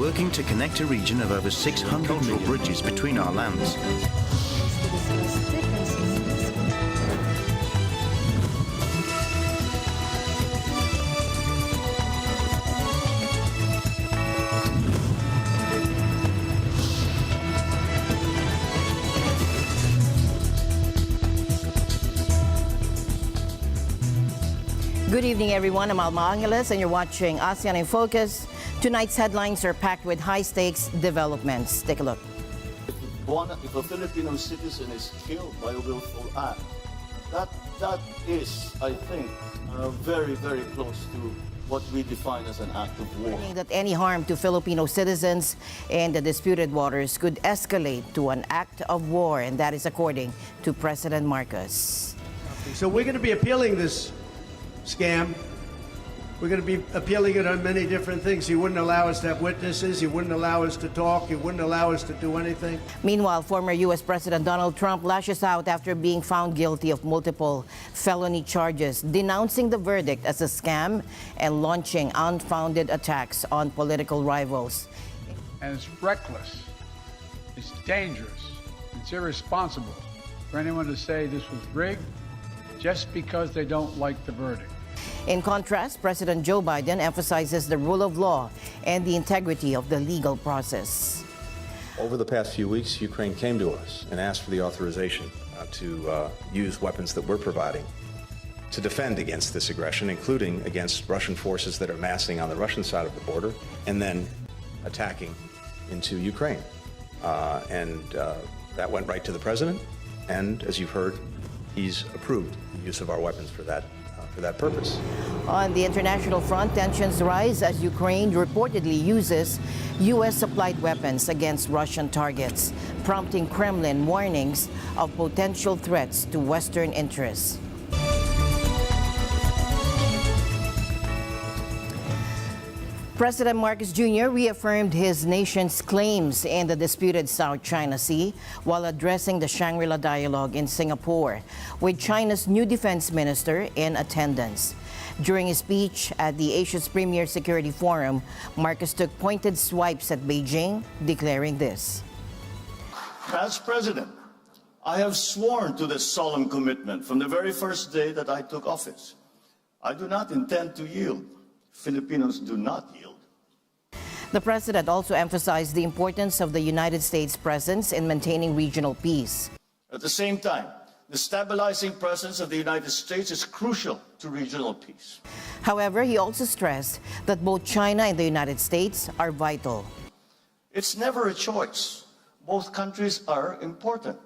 working to connect a region of over 600 cultural bridges between our lands. Good evening, everyone. I'm Alma Angeles, and you're watching ASEAN in Focus. Tonight's headlines are packed with high-stakes developments. Take a look. If a Filipino citizen is killed by a willful act, that is, I think, very, very close to what we define as an act of war. That any harm to Filipino citizens in the disputed waters could escalate to an act of war, and that is according to President Marcos. So we're going to be appealing this scam. We're going to be appealing it on many different things. He wouldn't allow us to have witnesses. He wouldn't allow us to talk. He wouldn't allow us to do anything. Meanwhile, former U.S. President Donald Trump lashes out after being found guilty of multiple felony charges, denouncing the verdict as a scam and launching unfounded attacks on political rivals. And it's reckless, it's dangerous, it's irresponsible for anyone to say this was rigged just because they don't like the verdict. In contrast, President Joe Biden emphasizes the rule of law and the integrity of the legal process. Over the past few weeks, Ukraine came to us and asked for the authorization to use weapons that we're providing to defend against this aggression, including against Russian forces that are massing on the Russian side of the border and then attacking into Ukraine. That went right to the president, and as you've heard, he's approved the use of our weapons for that purpose. On the international front, tensions rise as Ukraine reportedly uses U.S.-supplied weapons against Russian targets, prompting Kremlin warnings of potential threats to Western interests. President Marcos Jr. reaffirmed his nation's claims in the disputed South China Sea while addressing the Shangri-La Dialogue in Singapore, with China's new defense minister in attendance. During his speech at the Asia's Premier Security Forum, Marcos took pointed swipes at Beijing, declaring this. As president, I have sworn to this solemn commitment from the very first day that I took office. I do not intend to yield. Filipinos do not yield. The president also emphasized the importance of the United States' presence in maintaining regional peace. At the same time, the stabilizing presence of the United States is crucial to regional peace. However, he also stressed that both China and the United States are vital. It's never a choice. Both countries are important.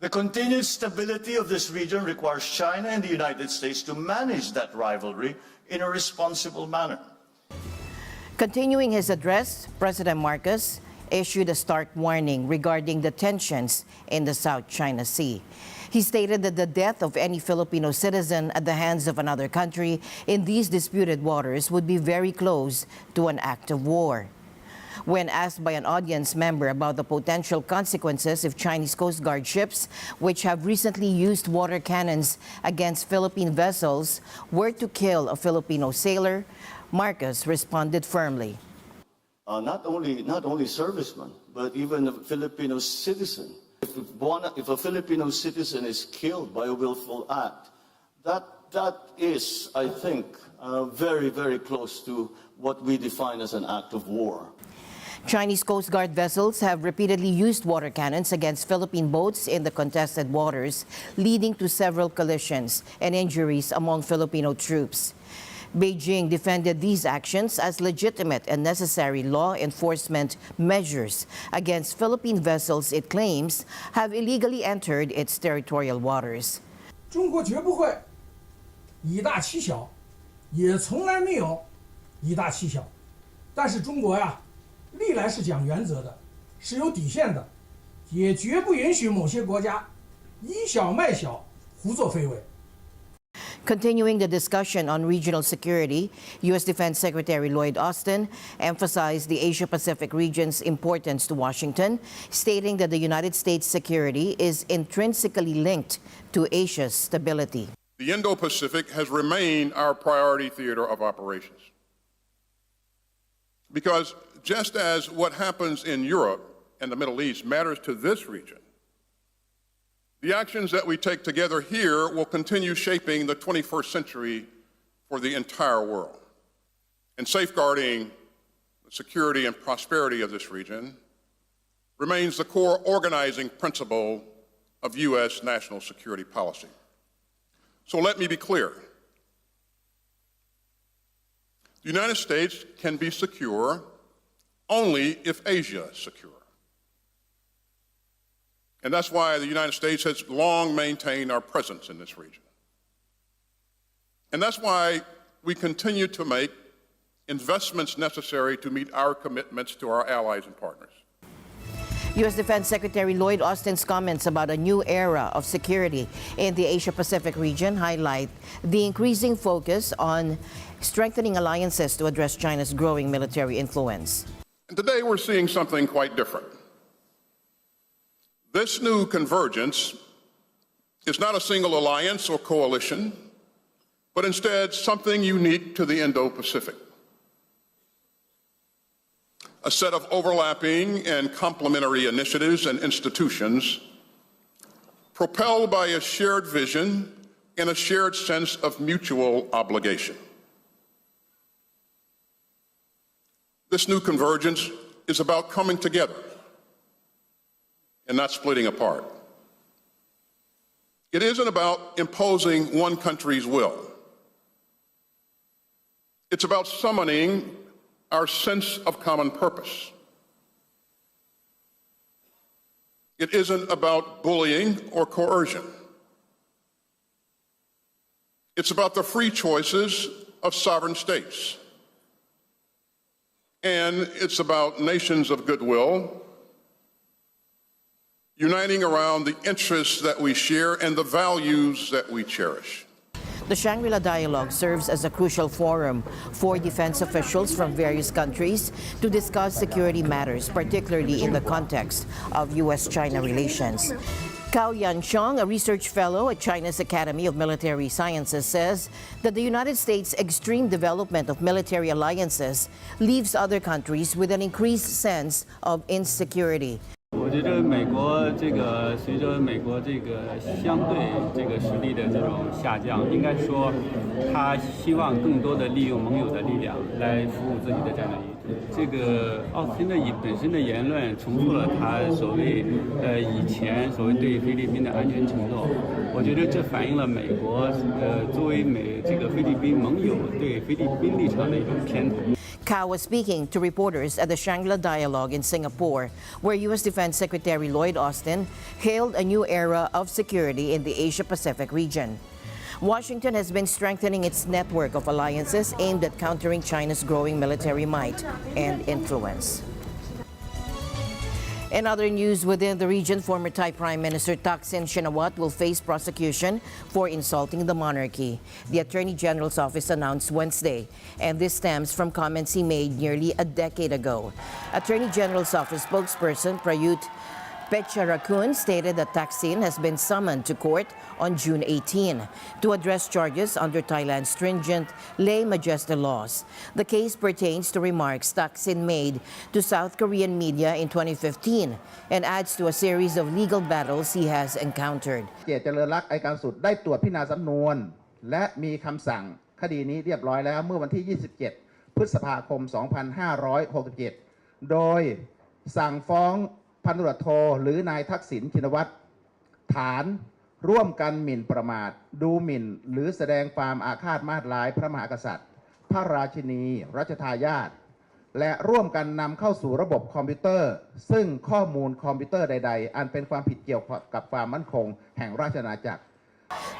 The continued stability of this region requires China and the United States to manage that rivalry in a responsible manner. Continuing his address, President Marcos issued a stark warning regarding the tensions in the South China Sea. He stated that the death of any Filipino citizen at the hands of another country in these disputed waters would be very close to an act of war. When asked by an audience member about the potential consequences if Chinese Coast Guard ships, which have recently used water cannons against Philippine vessels, were to kill a Filipino sailor, Marcos responded firmly. Not only servicemen, but even a Filipino citizen. If a Filipino citizen is killed by a willful act, that is, I think, very, very close to what we define as an act of war. Chinese Coast Guard vessels have repeatedly used water cannons against Philippine boats in the contested waters, leading to several collisions and injuries among Filipino troops. Beijing defended these actions as legitimate and necessary law enforcement measures against Philippine vessels it claims have illegally entered its territorial waters. 中国绝不会以大欺小，也从来没有以大欺小。但是中国呀，历来是讲原则的，是有底线的，也绝不允许某些国家以小卖小，胡作非为。 Continuing the discussion on regional security, U.S. Defense Secretary Lloyd Austin emphasized the Asia-Pacific region's importance to Washington, stating that the United States' security is intrinsically linked to Asia's stability. The Indo-Pacific has remained our priority theater of operations. Because just as what happens in Europe and the Middle East matters to this region, the actions that we take together here will continue shaping the 21st century for the entire world. And safeguarding the security and prosperity of this region remains the core organizing principle of U.S. national security policy. So let me be clear. The United States can be secure only if Asia is secure. And that's why the United States has long maintained our presence in this region. And that's why we continue to make investments necessary to meet our commitments to our allies and partners. U.S. Defense Secretary Lloyd Austin's comments about a new era of security in the Asia-Pacific region highlight the increasing focus on strengthening alliances to address China's growing military influence. And today we're seeing something quite different. This new convergence is not a single alliance or coalition, but instead something unique to the Indo-Pacific. A set of overlapping and complementary initiatives and institutions propelled by a shared vision and a shared sense of mutual obligation. This new convergence is about coming together and not splitting apart. It isn't about imposing one country's will. It's about summoning our sense of common purpose. It isn't about bullying or coercion. It's about the free choices of sovereign states. And it's about nations of goodwill uniting around the interests that we share and the values that we cherish. The Shangri-La Dialogue serves as a crucial forum for defense officials from various countries to discuss security matters, particularly in the context of U.S.-China relations. Cao Yanchong, a research fellow at China's Academy of Military Sciences, says that the United States' extreme development of military alliances leaves other countries with an increased sense of insecurity. 我觉得美国随着美国相对实力的这种下降，应该说他希望更多的利用盟友的力量来服务自己的战略意图。奥斯汀的本身的言论重复了他所谓以前所谓对菲律宾的安全承诺。我觉得这反映了美国作为菲律宾盟友对菲律宾立场的一种偏袒。 Cao was speaking to reporters at the Shangri-La Dialogue in Singapore, where U.S. Defense Secretary Lloyd Austin hailed a new era of security in the Asia-Pacific region. Washington has been strengthening its network of alliances aimed at countering China's growing military might and influence. In other news within the region, former Thai Prime Minister Thaksin Shinawatra will face prosecution for insulting the monarchy, the Attorney General's office announced Wednesday, and this stems from comments he made nearly a decade ago. Attorney General's office spokesperson Prayut Pecharakun stated that Thaksin has been summoned to court on June 18 to address charges under Thailand's stringent lèse majesté laws. The case pertains to remarks Thaksin made to South Korean media in 2015 and adds to a series of legal battles he has encountered. เจตเจริญรักษ์อัยการสุดได้ตรวจพิจารณาสำนวนและมีคำสั่งคดีนี้เรียบร้อยแล้วเมื่อวันที่ 27 พฤษภาคม 2567 โดยสั่งฟ้องพันตำรวจโทหรือนายทักษิณชินวัตรฐานร่วมกันหมิ่นประมาทดูหมิ่นหรือแสดงความอาฆาตมาตร้ายพระมหากษัตริย์พระราชินีรัชทายาทและร่วมกันนำเข้าสู่ระบบคอมพิวเตอร์ซึ่งข้อมูลคอมพิวเตอร์ใดๆอันเป็นความผิดเกี่ยวกับความมั่นคงแห่งราชอาณาจักร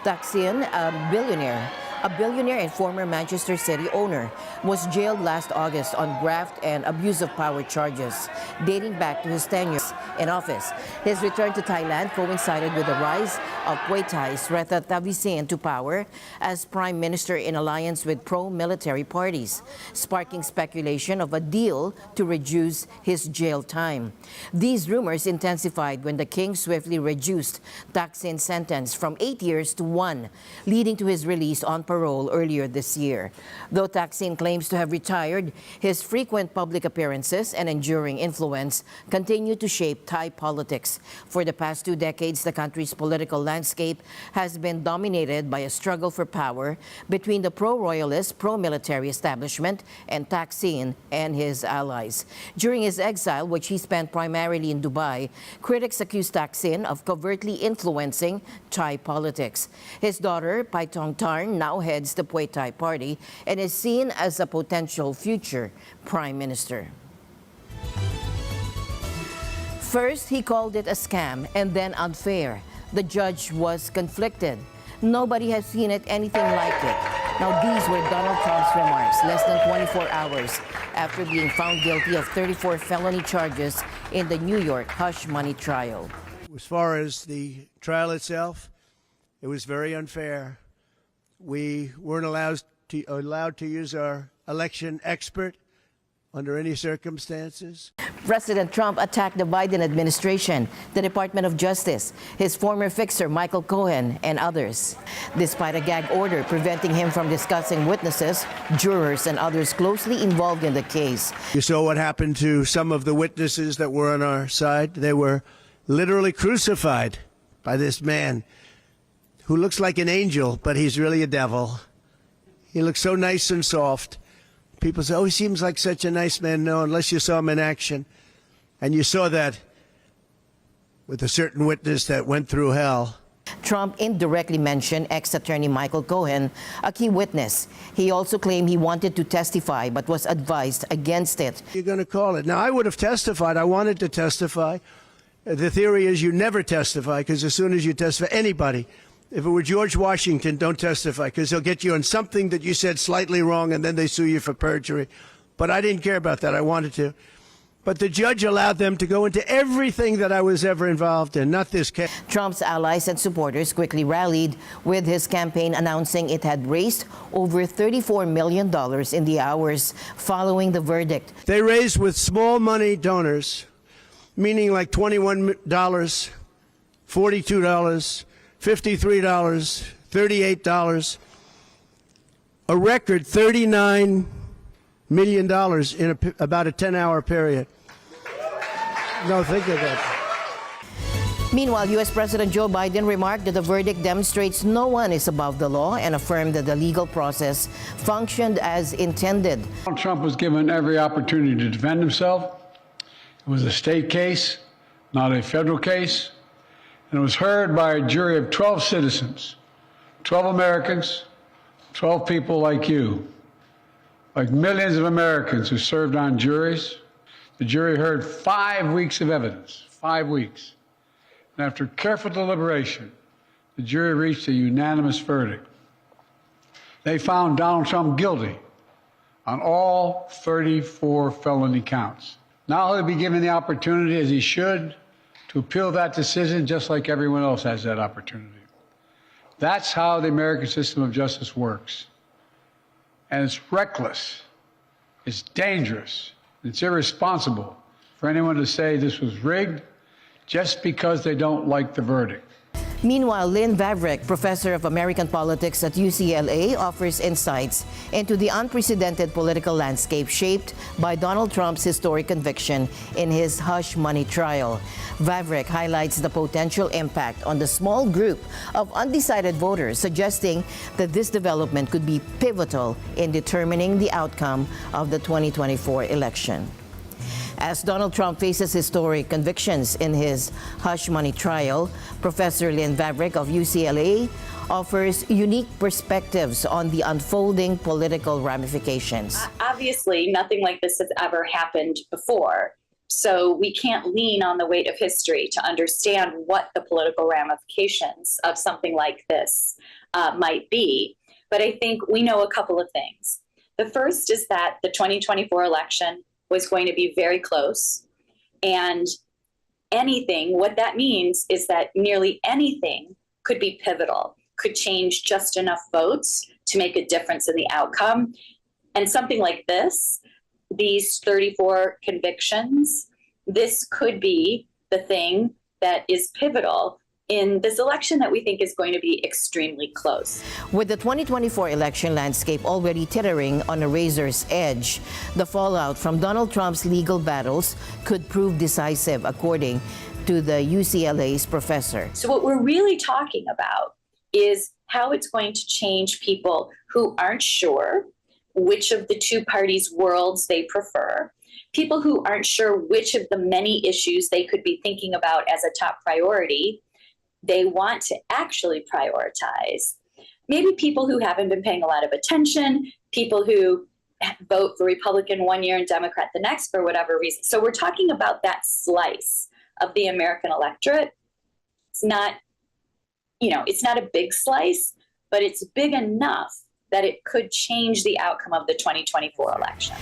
Thaksin, a billionaire and former Manchester City owner, was jailed last August on graft and abuse of power charges dating back to his tenure in office. His return to Thailand coincided with the rise of Puitai's Reta Tavisen to power as prime minister in alliance with pro-military parties, sparking speculation of a deal to reduce his jail time. These rumors intensified when the king swiftly reduced Thaksin's sentence from 8 years to 1, leading to his release on parole earlier this year. Though Thaksin claims to have retired, his frequent public appearances and enduring influence continue to shape Thai politics. For the past 2 decades, the country's political landscape has been dominated by a struggle for power between the pro-royalist, pro-military establishment and Thaksin and his allies. During his exile, which he spent primarily in Dubai, critics accused Thaksin of covertly influencing Thai politics. His daughter, Paitongtarn, now heads the Pheu Thai party and is seen as a potential future prime minister. First, he called it a scam and then unfair. The judge was conflicted. Nobody has seen it anything like it. Now, these were Donald Trump's remarks less than 24 hours after being found guilty of 34 felony charges in the New York hush money trial. As far as the trial itself, it was very unfair. We weren't allowed to use our election expert under any circumstances. President Trump attacked the Biden administration, the Department of Justice, his former fixer Michael Cohen, and others. Despite a gag order preventing him from discussing witnesses, jurors, and others closely involved in the case. You saw what happened to some of the witnesses that were on our side. They were literally crucified by this man who looks like an angel, but he's really a devil. He looks so nice and soft. People say, oh, he seems like such a nice man. No, unless you saw him in action. And you saw that with a certain witness that went through hell. Trump indirectly mentioned ex-attorney Michael Cohen, a key witness. He also claimed he wanted to testify but was advised against it. You're going to call it. Now, I would have testified. I wanted to testify. The theory is you never testify because as soon as you testify, anybody, if it were George Washington, don't testify because they'll get you on something that you said slightly wrong and then they sue you for perjury. But I didn't care about that. I wanted to. But the judge allowed them to go into everything that I was ever involved in, not this case. Trump's allies and supporters quickly rallied, with his campaign announcing it had raised over $34 million in the hours following the verdict. They raised with small money donors, meaning like $21, $42, $53, $38, a record $39 million in about a 10-hour period. No, think of that. Meanwhile, U.S. President Joe Biden remarked that the verdict demonstrates no one is above the law and affirmed that the legal process functioned as intended. Trump was given every opportunity to defend himself. It was a state case, not a federal case. And it was heard by a jury of 12 citizens, 12 Americans, 12 people like you, like millions of Americans who served on juries. The jury heard 5 weeks of evidence, 5 weeks. And after careful deliberation, the jury reached a unanimous verdict. They found Donald Trump guilty on all 34 felony counts. Now he'll be given the opportunity, as he should, to appeal that decision just like everyone else has that opportunity. That's how the American system of justice works. And it's reckless, it's dangerous, it's irresponsible for anyone to say this was rigged just because they don't like the verdict. Meanwhile, Lynn Vavreck, professor of American politics at UCLA, offers insights into the unprecedented political landscape shaped by Donald Trump's historic conviction in his hush money trial. Vavreck highlights the potential impact on the small group of undecided voters, suggesting that this development could be pivotal in determining the outcome of the 2024 election. As Donald Trump faces historic convictions in his hush money trial, Professor Lynn Vavreck of UCLA offers unique perspectives on the unfolding political ramifications. Obviously, nothing like this has ever happened before. So we can't lean on the weight of history to understand what the political ramifications of something like this might be. But I think we know a couple of things. The first is that the 2024 election was going to be very close. And what that means is that nearly anything could be pivotal, could change just enough votes to make a difference in the outcome. And something like this, these 34 convictions, this could be the thing that is pivotal in this election that we think is going to be extremely close. With the 2024 election landscape already teetering on a razor's edge, the fallout from Donald Trump's legal battles could prove decisive, according to the UCLA's professor. So what we're really talking about is how it's going to change people who aren't sure which of the two parties' worlds they prefer, people who aren't sure which of the many issues they could be thinking about as a top priority they want to actually prioritize. Maybe people who haven't been paying a lot of attention, people who vote for Republican one year and Democrat the next for whatever reason. So we're talking about that slice of the American electorate. It's not, it's not a big slice, but it's big enough that it could change the outcome of the 2024 election.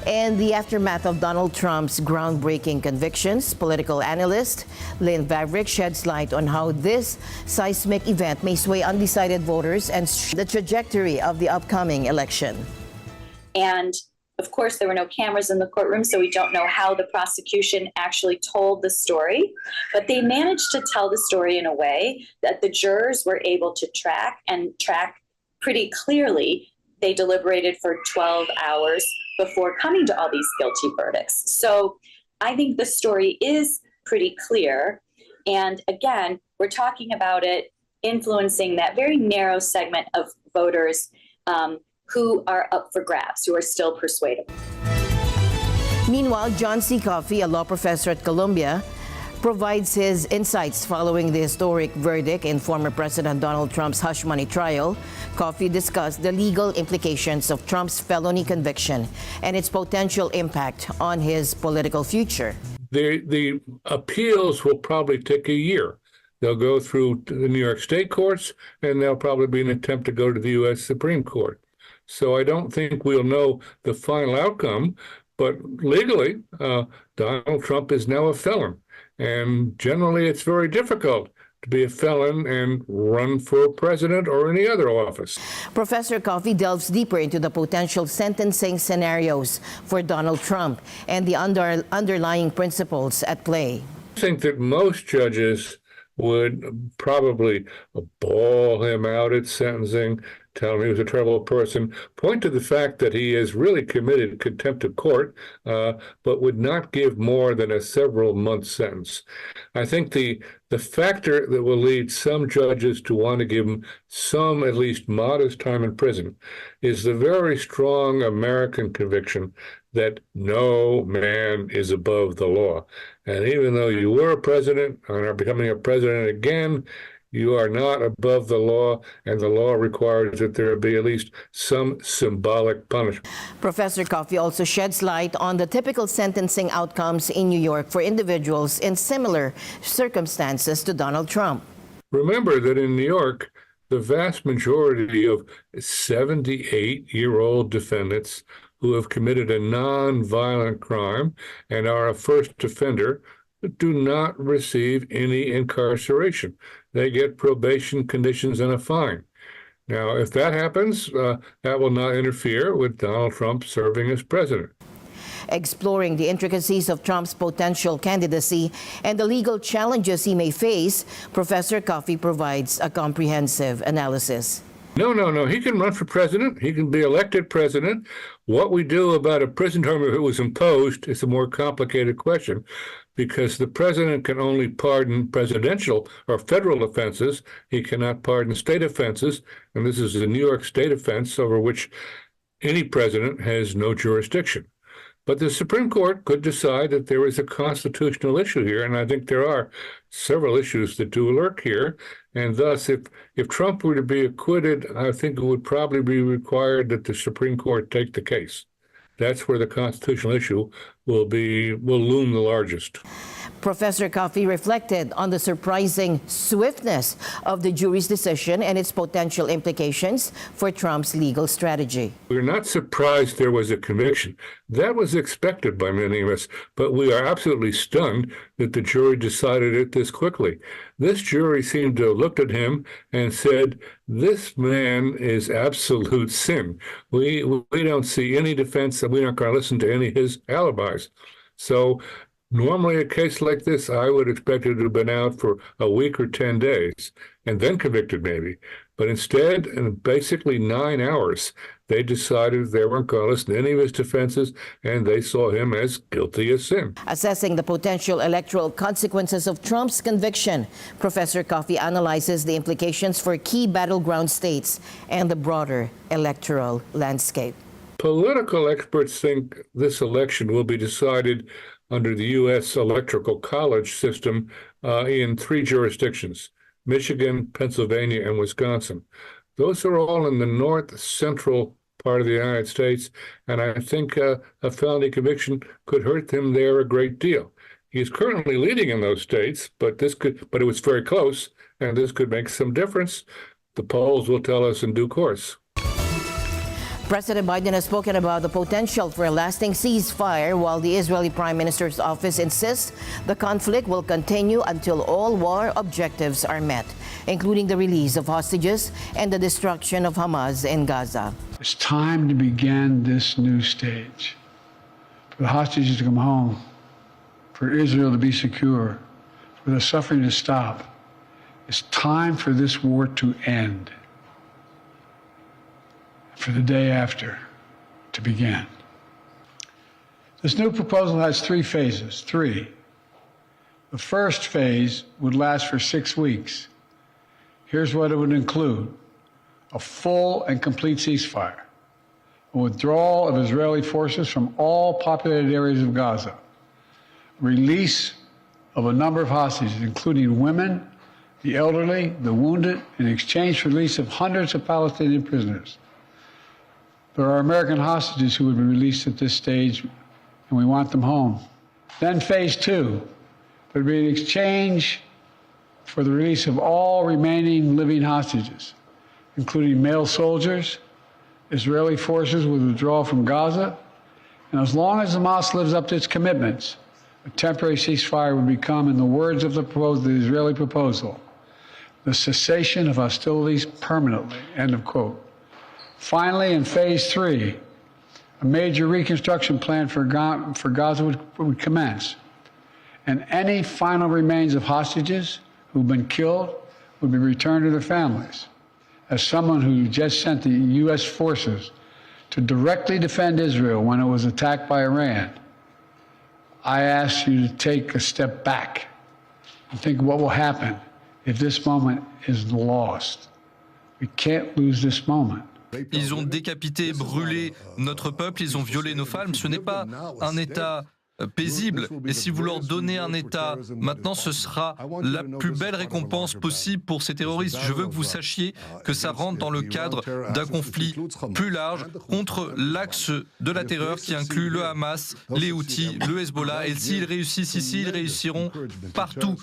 In the aftermath of Donald Trump's groundbreaking convictions, political analyst Lynn Vavrick sheds light on how this seismic event may sway undecided voters and the trajectory of the upcoming election. And of course, there were no cameras in the courtroom, so we don't know how the prosecution actually told the story. But they managed to tell the story in a way that the jurors were able to track pretty clearly. They deliberated for 12 hours before coming to all these guilty verdicts. So I think the story is pretty clear. And again, we're talking about it influencing that very narrow segment of voters who are up for grabs, who are still persuadable. Meanwhile, John C. Coffey, a law professor at Columbia, provides his insights following the historic verdict in former President Donald Trump's hush money trial. Coffey discussed the legal implications of Trump's felony conviction and its potential impact on his political future. The appeals will probably take a year. They'll go through the New York State courts, and there'll probably be an attempt to go to the U.S. Supreme Court. So I don't think we'll know the final outcome, but legally, Donald Trump is now a felon. And generally, it's very difficult to be a felon and run for president or any other office. Professor Coffey delves deeper into the potential sentencing scenarios for Donald Trump and the underlying principles at play. I think that most judges would probably bawl him out at sentencing, tell him he was a terrible person, point to the fact that he has really committed contempt of court, but would not give more than a several-month sentence. I think the factor that will lead some judges to want to give him some, at least modest time in prison, is the very strong American conviction that no man is above the law. And even though you were a president and are becoming a president again, you are not above the law, and the law requires that there be at least some symbolic punishment. Professor Coffey also sheds light on the typical sentencing outcomes in New York for individuals in similar circumstances to Donald Trump. Remember that in New York, the vast majority of 78-year-old defendants who have committed a non-violent crime and are a first offender do not receive any incarceration. They get probation conditions and a fine. Now, if that happens, that will not interfere with Donald Trump serving as president. Exploring the intricacies of Trump's potential candidacy and the legal challenges he may face, Professor Coffey provides a comprehensive analysis. No. He can run for president. He can be elected president. What we do about a prison term if it was imposed is a more complicated question, because the president can only pardon presidential or federal offenses. He cannot pardon state offenses, and this is a New York state offense over which any president has no jurisdiction. But the Supreme Court could decide that there is a constitutional issue here, and I think there are several issues that do lurk here. And thus, if Trump were to be acquitted, I think it would probably be required that the Supreme Court take the case. That's where the constitutional issue will loom the largest. Professor Coffey reflected on the surprising swiftness of the jury's decision and its potential implications for Trump's legal strategy. We're not surprised there was a conviction. That was expected by many of us, but we are absolutely stunned that the jury decided it this quickly. This jury seemed to have looked at him and said, this man is absolute sin. We don't see any defense, and we're not going to listen to any of his alibis. So normally a case like this, I would expect it to have been out for a week or 10 days and then convicted maybe. But instead, in basically 9 hours, they decided they weren't going to listen to any of his defenses, and they saw him as guilty as sin. Assessing the potential electoral consequences of Trump's conviction, Professor Coffey analyzes the implications for key battleground states and the broader electoral landscape. Political experts think this election will be decided under the U.S. Electoral College system in 3 jurisdictions: Michigan, Pennsylvania, and Wisconsin. Those are all in the north-central part of the United States, and I think a felony conviction could hurt him there a great deal. He's currently leading in those states, but it was very close, and this could make some difference. The polls will tell us in due course. President Biden has spoken about the potential for a lasting ceasefire, while the Israeli Prime Minister's office insists the conflict will continue until all war objectives are met, including the release of hostages and the destruction of Hamas in Gaza. It's time to begin this new stage. For the hostages to come home, for Israel to be secure, for the suffering to stop. It's time for this war to end. For the day after to begin. This new proposal has 3 phases. 3. The first phase would last for 6 weeks. Here's what it would include: a full and complete ceasefire, a withdrawal of Israeli forces from all populated areas of Gaza, release of a number of hostages, including women, the elderly, the wounded, in exchange for the release of hundreds of Palestinian prisoners. There are American hostages who would be released at this stage, and we want them home. Then phase 2 would be an exchange for the release of all remaining living hostages, including male soldiers. Israeli forces would withdraw from Gaza, and as long as Hamas lives up to its commitments, a temporary ceasefire would become, in the words of the Israeli proposal, the cessation of hostilities permanently, end of quote. Finally, in phase 3, a major reconstruction plan for Gaza would commence, and any final remains of hostages who've been killed would be returned to their families. As someone who just sent the U.S. forces to directly defend Israel when it was attacked by Iran, I ask you to take a step back and think what will happen if this moment is lost. We can't lose this moment. Ils ont décapité, brûlé notre peuple, ils ont violé nos femmes. Ce n'est pas un État paisible. Et si vous leur donnez un État, maintenant ce sera la plus belle récompense possible pour ces terroristes. Je veux que vous sachiez que ça rentre dans le cadre d'un conflit plus large contre l'axe de la terreur qui inclut le Hamas, les Houthis, le Hezbollah. Et s'ils réussissent ici, ils réussiront partout.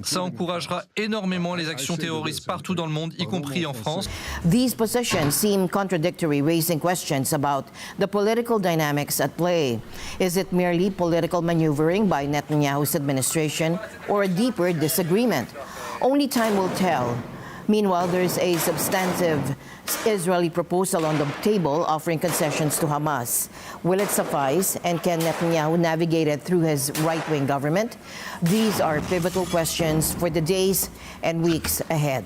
Ça encouragera énormément les actions terroristes partout dans le monde, y compris en France. These positions seem contradictory, raising questions about the political dynamics at play. Is it merely political maneuvering by Netanyahu's administration or a deeper disagreement? Only time will tell. Meanwhile, there's a substantive Israeli proposal on the table offering concessions to Hamas. Will it suffice, and can Netanyahu navigate it through his right-wing government? These are pivotal questions for the days and weeks ahead.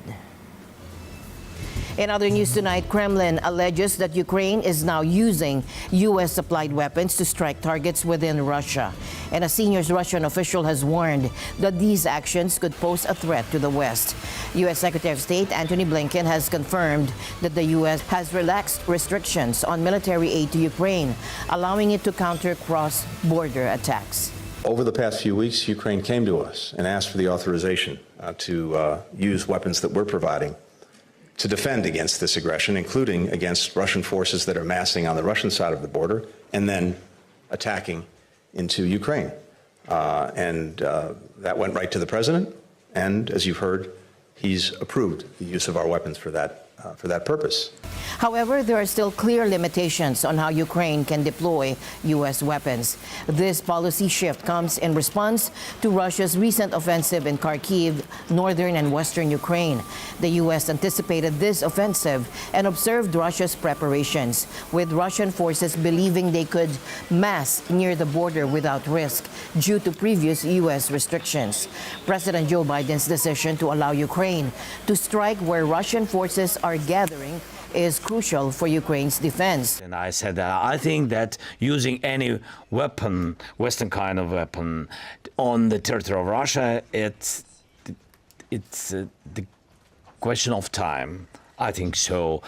In other news tonight, Kremlin alleges that Ukraine is now using U.S.-supplied weapons to strike targets within Russia. And a senior Russian official has warned that these actions could pose a threat to the West. U.S. Secretary of State Antony Blinken has confirmed that the U.S. has relaxed restrictions on military aid to Ukraine, allowing it to counter cross-border attacks. Over the past few weeks, Ukraine came to us and asked for the authorization to use weapons that we're providing to defend against this aggression, including against Russian forces that are massing on the Russian side of the border and then attacking into Ukraine. And that went right to the president. And as you've heard, he's approved the use of our weapons for that purpose. However, there are still clear limitations on how Ukraine can deploy U.S. weapons. This policy shift comes in response to Russia's recent offensive in Kharkiv, northern and western Ukraine. The U.S. anticipated this offensive and observed Russia's preparations, with Russian forces believing they could mass near the border without risk due to previous U.S. restrictions. President Joe Biden's decision to allow Ukraine to strike where Russian forces are gathering is crucial for Ukraine's defense. And I said that I think that using any weapon, Western kind of weapon, on the territory of Russia, it's the question of time. I think so.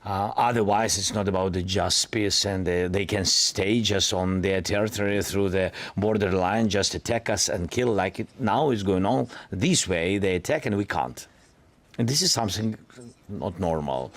Otherwise, it's not about the just peace, and they can stay just on their territory through the borderline, just attack us and kill like it now is going on. This way, they attack and we can't. And this is something not normal.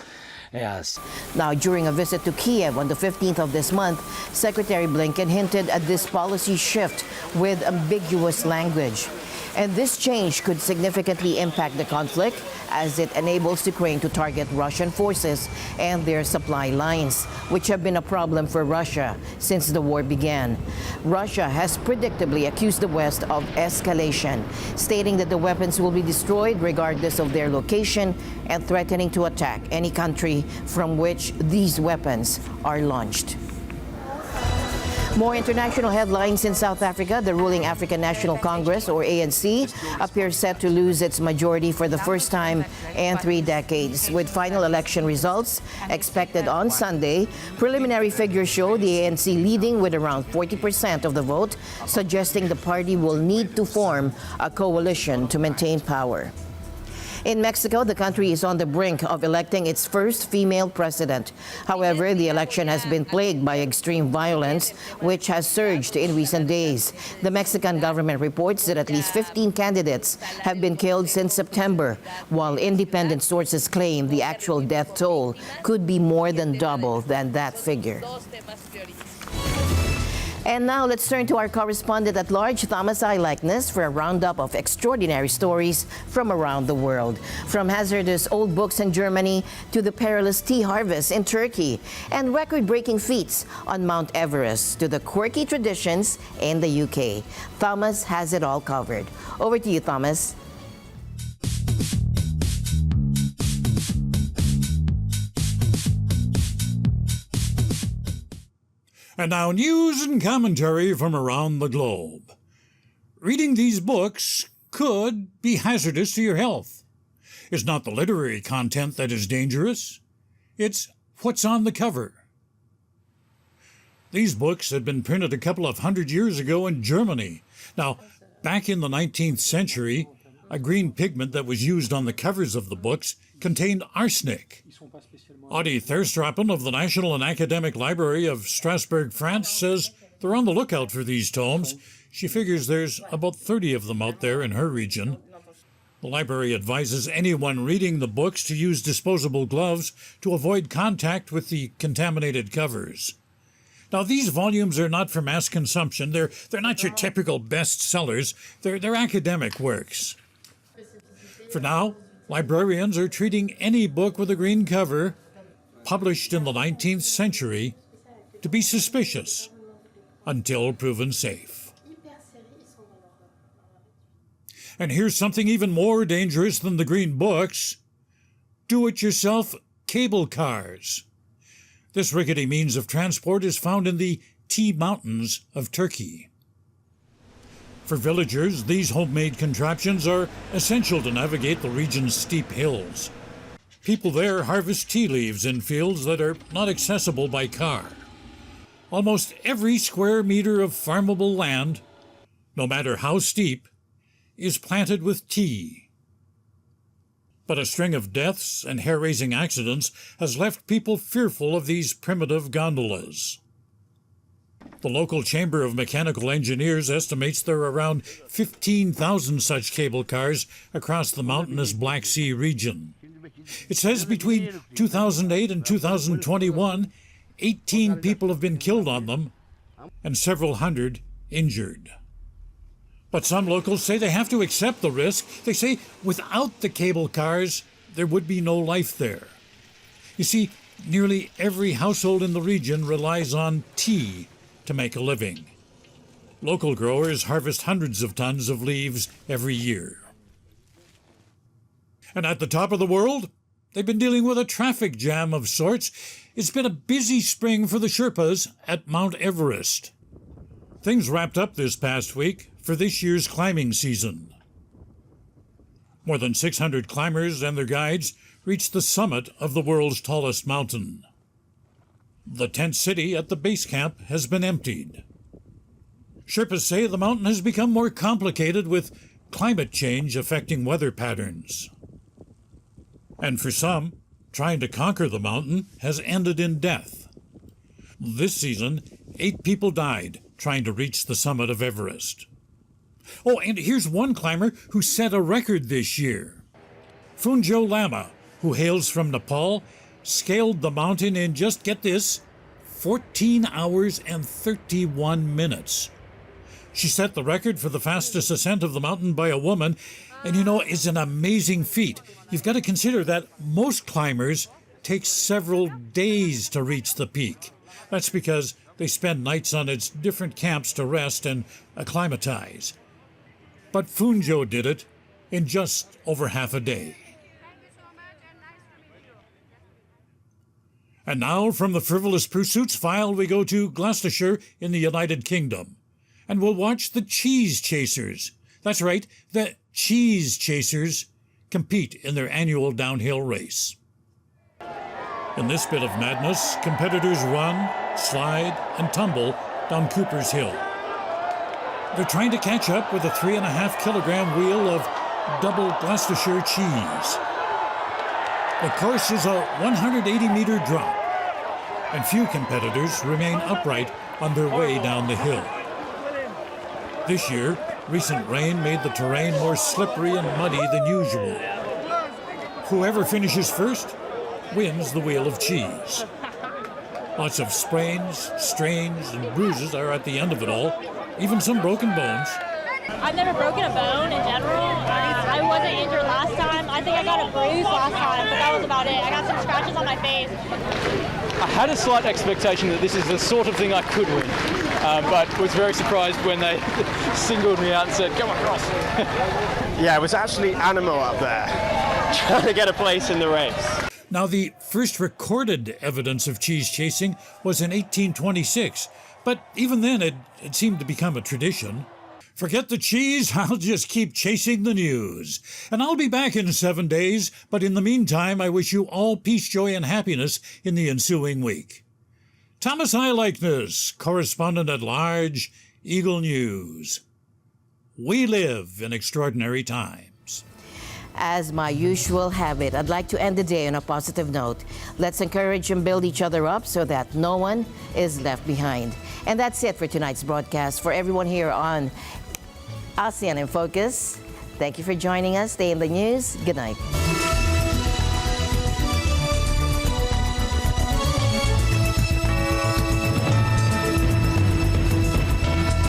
Yes. Now, during a visit to Kiev on the 15th of this month, Secretary Blinken hinted at this policy shift with ambiguous language. And this change could significantly impact the conflict as it enables Ukraine to target Russian forces and their supply lines, which have been a problem for Russia since the war began. Russia has predictably accused the West of escalation, stating that the weapons will be destroyed regardless of their location and threatening to attack any country from which these weapons are launched. More international headlines in South Africa. The ruling African National Congress, or ANC, appears set to lose its majority for the first time in 3 decades. With final election results expected on Sunday, preliminary figures show the ANC leading with around 40% of the vote, suggesting the party will need to form a coalition to maintain power. In Mexico, the country is on the brink of electing its first female president. However, the election has been plagued by extreme violence, which has surged in recent days. The Mexican government reports that at least 15 candidates have been killed since September, while independent sources claim the actual death toll could be more than double than that figure. And now let's turn to our correspondent at large, Thomas I. Likeness, for a roundup of extraordinary stories from around the world. From hazardous old books in Germany to the perilous tea harvest in Turkey and record-breaking feats on Mount Everest to the quirky traditions in the UK. Thomas has it all covered. Over to you, Thomas. And now news and commentary from around the globe. Reading these books could be hazardous to your health. It's not the literary content that is dangerous. It's what's on the cover. These books had been printed a couple of hundred years ago in Germany. Now, back in the 19th century, a green pigment that was used on the covers of the books contained arsenic. Audie Therstrappen of the National and Academic Library of Strasbourg, France, says they're on the lookout for these tomes. She figures there's about 30 of them out there in her region. The library advises anyone reading the books to use disposable gloves to avoid contact with the contaminated covers. Now, these volumes are not for mass consumption. They're not your typical bestsellers. They're academic works. For now, librarians are treating any book with a green cover published in the 19th century to be suspicious until proven safe. And here's something even more dangerous than the green books: do-it-yourself cable cars. This rickety means of transport is found in the Tea Mountains of Turkey. For villagers, these homemade contraptions are essential to navigate the region's steep hills. People there harvest tea leaves in fields that are not accessible by car. Almost every square meter of farmable land, no matter how steep, is planted with tea. But a string of deaths and hair-raising accidents has left people fearful of these primitive gondolas. The local Chamber of Mechanical Engineers estimates there are around 15,000 such cable cars across the mountainous Black Sea region. It says between 2008 and 2021, 18 people have been killed on them and several hundred injured. But some locals say they have to accept the risk. They say without the cable cars, there would be no life there. You see, nearly every household in the region relies on tea to make a living. Local growers harvest hundreds of tons of leaves every year. And at the top of the world, they've been dealing with a traffic jam of sorts. It's been a busy spring for the Sherpas at Mount Everest. Things wrapped up this past week for this year's climbing season. More than 600 climbers and their guides reached the summit of the world's tallest mountain. The tent city at the base camp has been emptied. Sherpas say the mountain has become more complicated with climate change affecting weather patterns. And for some, trying to conquer the mountain has ended in death. This season, 8 people died trying to reach the summit of Everest. Oh, and here's one climber who set a record this year. Funjo Lama, who hails from Nepal, scaled the mountain in, just get this, 14 hours and 31 minutes. She set the record for the fastest ascent of the mountain by a woman, and you know, it's an amazing feat. You've got to consider that most climbers take several days to reach the peak. That's because they spend nights on its different camps to rest and acclimatize. But Funjo did it in just over half a day. And now, from the Frivolous Pursuits file, we go to Gloucestershire in the United Kingdom. And we'll watch the Cheese Chasers. That's right, the Cheese Chasers compete in their annual downhill race. In this bit of madness, competitors run, slide, and tumble down Cooper's Hill. They're trying to catch up with a 3.5-kilogram wheel of double Gloucestershire cheese. The course is a 180-meter drop, and few competitors remain upright on their way down the hill. This year, recent rain made the terrain more slippery and muddy than usual. Whoever finishes first wins the Wheel of Cheese. Lots of sprains, strains, and bruises are at the end of it all, even some broken bones. I've never broken a bone in general. I wasn't injured last time. I think I got a bruise last time, but that was about it. I got some scratches on my face. I had a slight expectation that this is the sort of thing I could win, but was very surprised when they singled me out and said, come across. Yeah, it was actually animal up there, trying to get a place in the race. Now, the first recorded evidence of cheese chasing was in 1826, but even then it seemed to become a tradition. Forget the cheese, I'll just keep chasing the news. And I'll be back in 7 days, but in the meantime, I wish you all peace, joy, and happiness in the ensuing week. Thomas I. Likeness, correspondent at large, Eagle News. We live in extraordinary times. As my usual habit, I'd like to end the day on a positive note. Let's encourage and build each other up so that no one is left behind. And that's it for tonight's broadcast. For everyone here on ASEAN in Focus, thank you for joining us. Stay in the news. Good night.